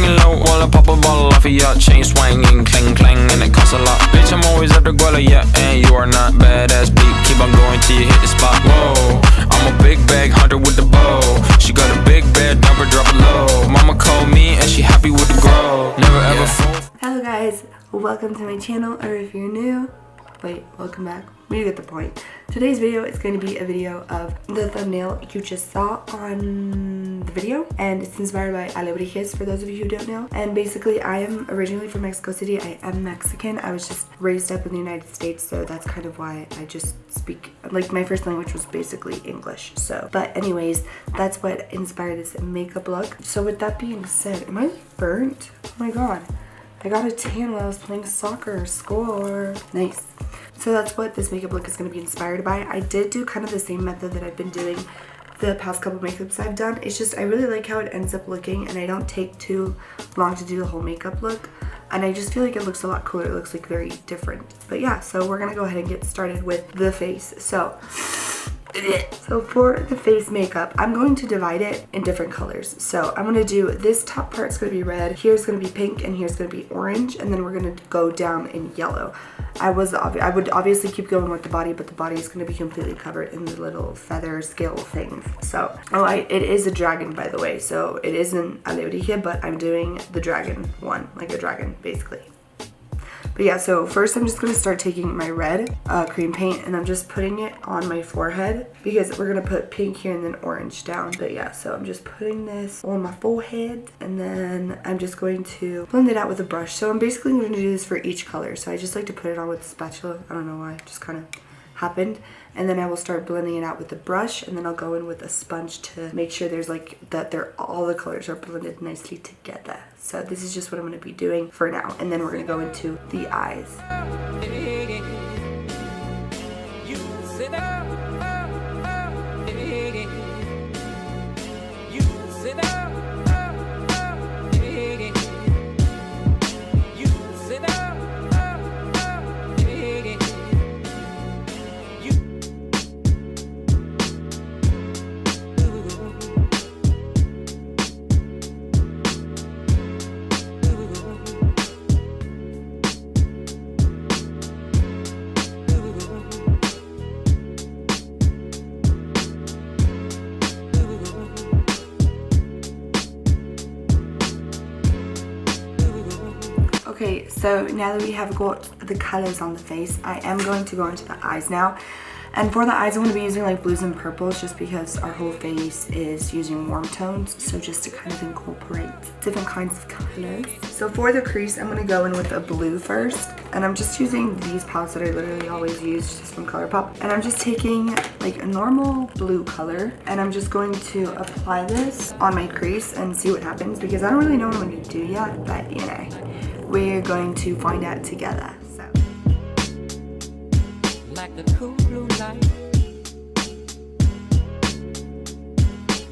laying low while I pop a bottle off of ya. Chain swinging, clang clang, and it costs a lot. Bitch, I'm always at the guala, yeah, and you are not badass beat. Keep on going till you hit the spot. Whoa, I'm a big bag hunter with the bow. She got a big bed, number drop it low. Mama called me and she happy with the grow. Never ever fall. Hello guys, welcome to my channel, or if you're new, wait, welcome back. You get the point. Today's video is going to be a video of the thumbnail you just saw on the video, and it's inspired by Alebrije, for those of you who don't know. And basically, I am originally from Mexico City. I am Mexican. I was just raised up in the United States, so that's kind of why I just speak, like, my first language was basically English. So, but anyways, that's what inspired this makeup look. So with that being said, am I burnt? Oh my god, I got a tan while I was playing soccer. Score. Nice. So that's what this makeup look is going to be inspired by. I did do kind of the same method that I've been doing the past couple makeups I've done. It's just I really like how it ends up looking, and I don't take too long to do the whole makeup look. And I just feel like it looks a lot cooler. It looks like very different. But yeah, so we're going to go ahead and get started with the face. So for the face makeup, I'm going to divide it in different colors. So I'm going to do this top part's going to be red, here's going to be pink, and here's going to be orange, and then we're going to go down in yellow. I would obviously keep going with the body, but the body is going to be completely covered in the little feather scale things. So, it is a dragon, by the way. So it isn't Alebrije, but I'm doing the dragon one, like a dragon, basically. But yeah, so first I'm just going to start taking my red cream paint, and I'm just putting it on my forehead because we're going to put pink here and then orange down. But yeah, so I'm just putting this on my forehead, and then I'm just going to blend it out with a brush. So I'm basically going to do this for each color. So I just like to put it on with a spatula. I don't know why, it just kind of happened. And then I will start blending it out with the brush, and then I'll go in with a sponge to make sure there's like that all the colors are blended nicely together. So this is just what I'm going to be doing for now, and then we're going to go into the eyes. Okay, so now that we have got the colors on the face, I am going to go into the eyes now. And for the eyes, I'm going to be using like blues and purples just because our whole face is using warm tones. So just to kind of incorporate different kinds of colors. So for the crease, I'm going to go in with a blue first. And I'm just using these palettes that I literally always use just from ColourPop. And I'm just taking like a normal blue color, and I'm just going to apply this on my crease and see what happens, because I don't really know what I'm going to do yet, but you know, we're going to find out together. So. Like the cool blue light.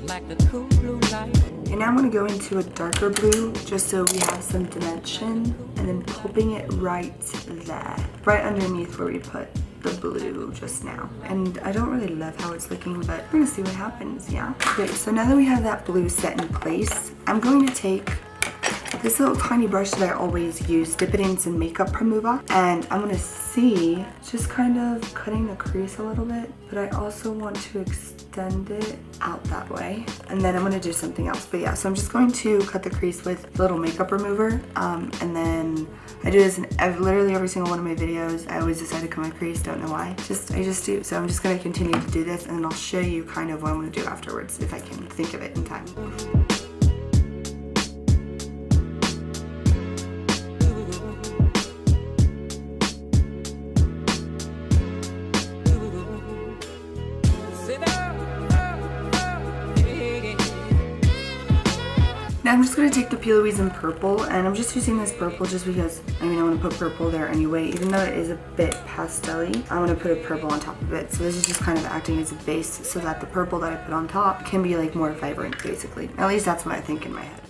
Like the cool blue light. And now I'm going to go into a darker blue just so we have some dimension, and then popping it right there, right underneath where we put the blue just now. And I don't really love how it's looking, but we're going to see what happens, yeah? Okay, so now that we have that blue set in place, I'm going to take this little tiny brush that I always use, dip it in some makeup remover, and I'm going to see, just kind of cutting the crease a little bit, but I also want to extend it out that way, and then I'm going to do something else. But yeah, so I'm just going to cut the crease with a little makeup remover, and then I do this in literally every single one of my videos. I always decide to cut my crease, don't know why, I just do. So I'm just going to continue to do this, and then I'll show you kind of what I'm going to do afterwards if I can think of it in time. Now I'm just going to take the P. Louise in purple, and I'm just using this purple just because, I mean, I want to put purple there anyway. Even though it is a bit pastel-y, I want to put a purple on top of it. So this is just kind of acting as a base so that the purple that I put on top can be like more vibrant, basically. At least that's what I think in my head.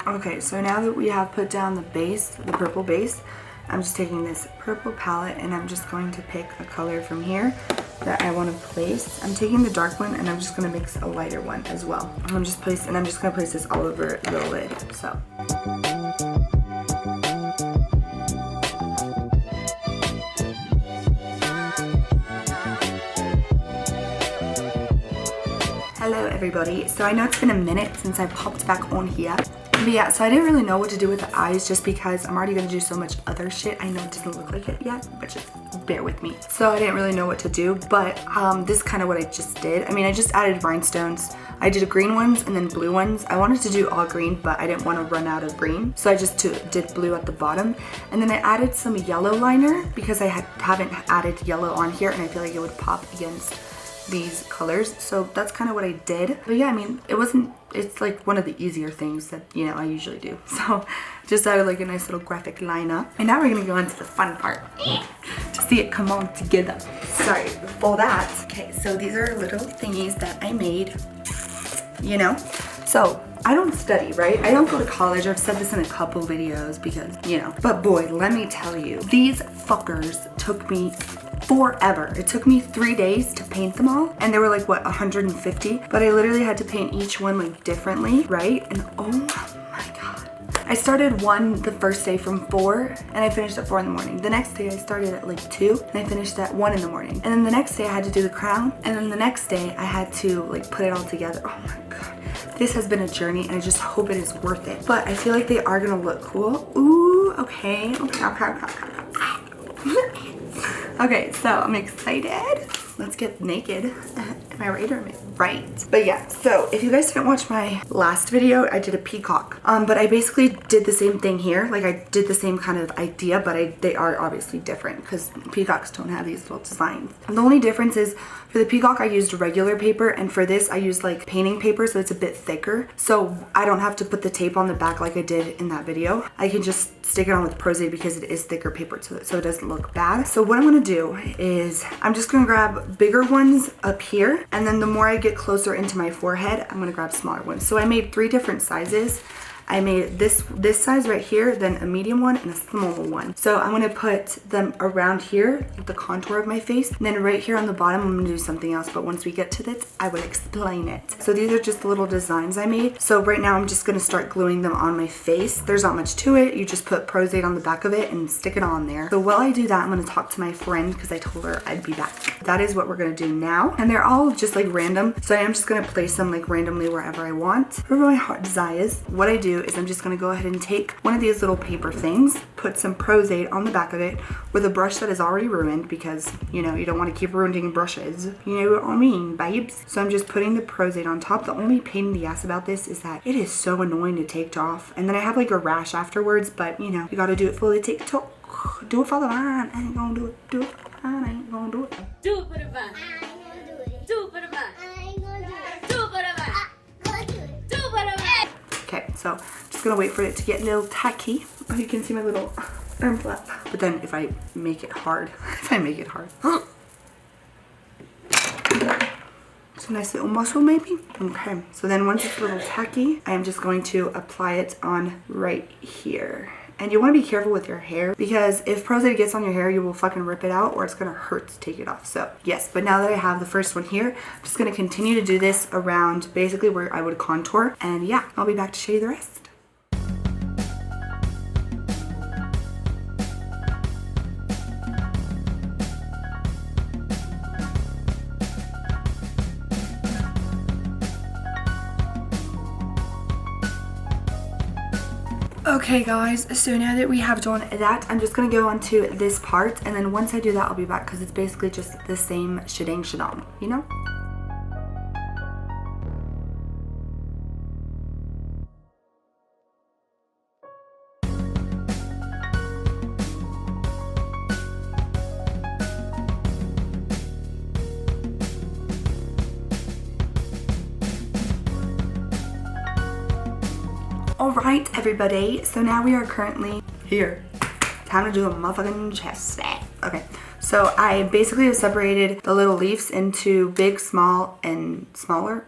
Okay, so now that we have put down the base, the purple base, I'm just taking this purple palette and I'm just going to pick a color from here that I want to place. I'm taking the dark one and I'm just going to mix a lighter one as well. I'm just going to place this all over the lid. So. Hello everybody. So I know it's been a minute since I popped back on here. But yeah, so I didn't really know what to do with the eyes just because I'm already gonna do so much other shit. I know it doesn't look like it yet, but just bear with me. So I didn't really know what to do, but this is kind of what I just did. I mean, I just added rhinestones. I did green ones and then blue ones. I wanted to do all green, but I didn't want to run out of green. So I just did blue at the bottom. And then I added some yellow liner because I haven't added yellow on here and I feel like it would pop against these colors. So that's kind of what I did. But yeah, I mean, it's like one of the easier things that, you know, I usually do. So just added like a nice little graphic line up. And now we're gonna go into the fun part to see it come all together. Sorry, before that, okay, so these are little thingies that I made, you know. So I don't study, right? I don't go to college. I've said this in a couple videos because, you know, but boy, let me tell you, these fuckers took me forever. It took me 3 days to paint them all, and they were like, what, 150? But I literally had to paint each one like differently, right? And oh my god. I started one the first day from 4 and I finished at 4 in the morning. The next day I started at like 2 and I finished at 1 in the morning. And then the next day I had to do the crown, and then the next day I had to like put it all together. Oh my god. This has been a journey and I just hope it is worth it. But I feel like they are gonna look cool. Ooh, okay. Okay, so I'm excited. Let's get naked. Am I right or am I right? But yeah, so if you guys didn't watch my last video, I did a peacock. But I basically did the same thing here. Like I did the same kind of idea, but they are obviously different because peacocks don't have these little designs. And the only difference is for the peacock, I used regular paper, and for this, I used like painting paper, so it's a bit thicker. So I don't have to put the tape on the back like I did in that video. I can just stick it on with Prozade because it is thicker paper so it doesn't look bad. So what I'm gonna do is I'm just gonna grab bigger ones up here, and then the more I get closer into my forehead, I'm gonna grab smaller ones. So I made 3 different sizes. I made this size right here, then a medium one and a smaller one. So I'm gonna put them around here, like the contour of my face. And then right here on the bottom, I'm gonna do something else. But once we get to this, I will explain it. So these are just the little designs I made. So right now I'm just gonna start gluing them on my face. There's not much to it. You just put Prozade on the back of it and stick it on there. So while I do that, I'm gonna talk to my friend because I told her I'd be back. That is what we're gonna do now. And they're all just like random. So I am just gonna place them like randomly wherever I want, wherever my heart desires. What I do is I'm just gonna go ahead and take one of these little paper things, put some Prozade on the back of it with a brush that is already ruined because, you know, you don't want to keep ruining brushes. You know what I mean, babes? So I'm just putting the Prozade on top. The only pain in the ass about this is that it is so annoying to take off. And then I have like a rash afterwards, but you know, you gotta do it for the TikTok. Do it for the vine. I ain't gonna do it. Do it for the vine. I ain't gonna do it. Do it for the vine. I ain't gonna do it. Do it for the vine. I ain't gonna do it. Do it for the vine. I'm gonna do it. Do it for the vine. Okay, so just gonna wait for it to get a little tacky. Oh, you can see my little arm flap. But then if I make it hard, it's a nice little muscle maybe. Okay, so then once it's a little tacky, I am just going to apply it on right here. And you want to be careful with your hair because if Prozade gets on your hair, you will fucking rip it out or it's going to hurt to take it off. So yes, but now that I have the first one here, I'm just going to continue to do this around basically where I would contour. And yeah, I'll be back to show you the rest. Okay guys, so now that we have done that, I'm just gonna go on to this part, and then once I do that, I'll be back because it's basically just the same shadang shadong, you know? Alright everybody, so now we are currently here. Time to do a motherfucking chest. Okay, so I basically have separated the little leaves into big, small, and smaller.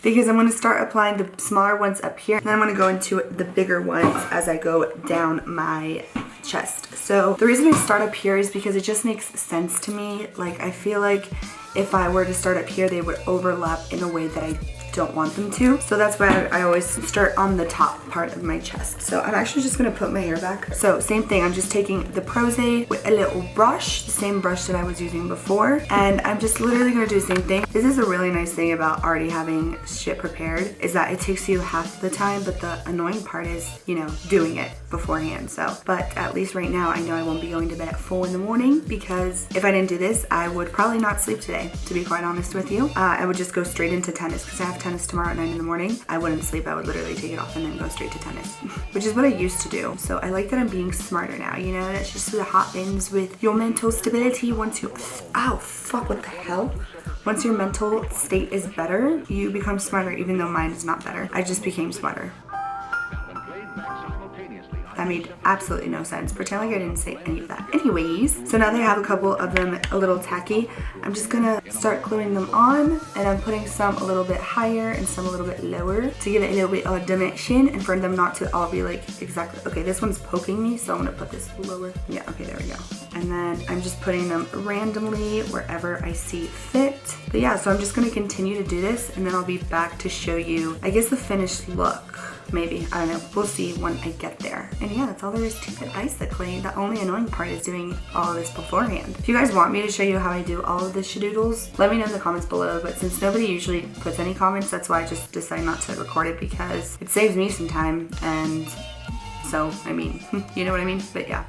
because I'm going to start applying the smaller ones up here, and then I'm going to go into the bigger ones as I go down my chest. So the reason I start up here is because it just makes sense to me. Like, I feel like if I were to start up here, they would overlap in a way that I don't want them to. So that's why I always start on the top part of my chest. So I'm actually just gonna put my hair back. So same thing, I'm just taking the Prose with a little brush, the same brush that I was using before, and I'm just literally gonna do the same thing. This is a really nice thing about already having shit prepared, is that it takes you half the time, but the annoying part is, you know, doing it beforehand. So, but at least right now I know I won't be going to bed at 4 in the morning, because if I didn't do this, I would probably not sleep today, to be quite honest with you. I would just go straight into tennis, because I have tennis tomorrow at 9 in the morning. I wouldn't sleep, I would literally take it off and then go straight to tennis, which is what I used to do. So I like that I'm being smarter now, you know, that's just what happens with your mental stability once you, ow, fuck, what the hell? Once your mental state is better, you become smarter, even though mine is not better. I just became smarter. That made absolutely no sense. Pretend like I didn't say any of that. Anyways, so now that I have a couple of them a little tacky, I'm just gonna start gluing them on, and I'm putting some a little bit higher and some a little bit lower to give it a little bit of dimension and for them not to all be like exactly, okay, this one's poking me, so I'm gonna put this lower. Yeah, okay, there we go. And then I'm just putting them randomly wherever I see fit. But yeah, so I'm just gonna continue to do this, and then I'll be back to show you, I guess, the finished look. Maybe, I don't know, we'll see when I get there. And yeah, that's all there is to it, basically. The only annoying part is doing all of this beforehand. If you guys want me to show you how I do all of this shadoodles, let me know in the comments below, but since nobody usually puts any comments, that's why I just decided not to record it, because it saves me some time, and so, I mean, you know what I mean? But yeah.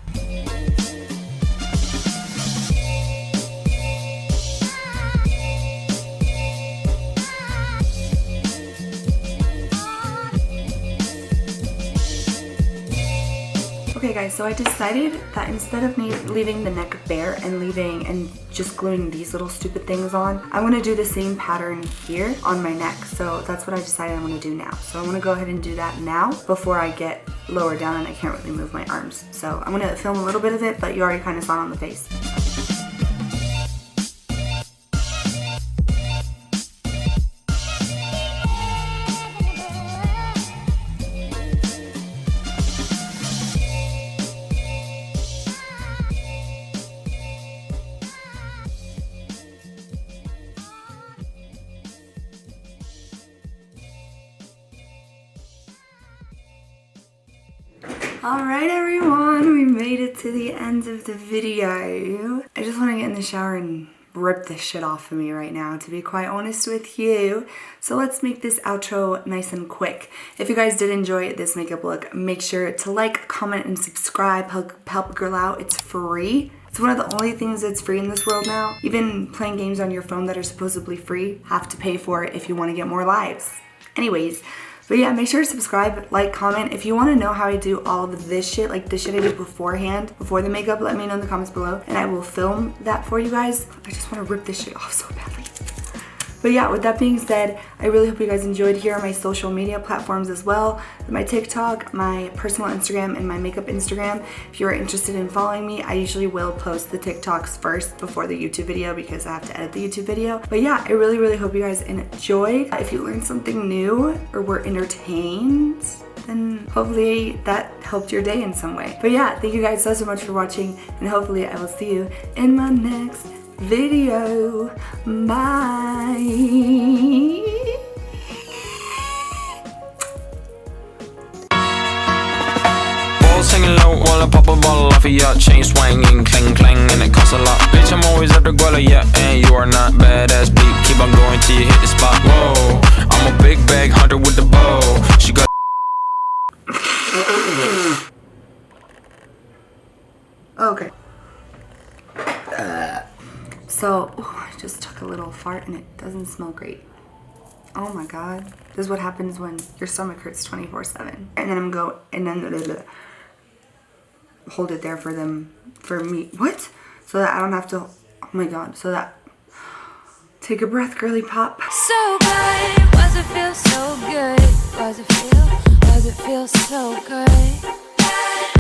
Okay guys, so I decided that instead of me leaving the neck bare and just gluing these little stupid things on, I want to do the same pattern here on my neck. So that's what I decided I want to do now. So I'm going to go ahead and do that now before I get lower down and I can't really move my arms. So I'm going to film a little bit of it, but you already kind of saw it on the face. Alright everyone, we made it to the end of the video. I just want to get in the shower and rip this shit off of me right now, to be quite honest with you. So let's make this outro nice and quick. If you guys did enjoy this makeup look, make sure to like, comment, and subscribe. Help a girl out. It's free. It's one of the only things that's free in this world now. Even playing games on your phone that are supposedly free, have to pay for it if you want to get more lives. Anyways, but yeah, make sure to subscribe, like, comment. If you want to know how I do all of this shit, like the shit I did beforehand, before the makeup, let me know in the comments below, and I will film that for you guys. I just want to rip this shit off so badly. But yeah, with that being said, I really hope you guys enjoyed. Here are my social media platforms as well. My TikTok, my personal Instagram, and my makeup Instagram. If you're interested in following me, I usually will post the TikToks first before the YouTube video because I have to edit the YouTube video. But yeah, I really, really hope you guys enjoyed. If you learned something new or were entertained, then hopefully that helped your day in some way. But yeah, thank you guys so much for watching, and hopefully I will see you in my next video. Bye. Balls hanging low while I pop a bottle off of your chain swinging, clang clang, and it costs a lot. Bitch, I'm always at the guala, yeah, and you are not badass beat. Keep on going till you hit the spot. Whoa, I'm a big bag hunter with the bow. She got okay. So, I just took a little fart and it doesn't smell great. Oh my god. This is what happens when your stomach hurts 24/7. And then I'm go and then hold it there for me. What? So that I don't have to, oh my god, so that, take a breath, girly pop. So good, was it feel so good? Was it feel so good?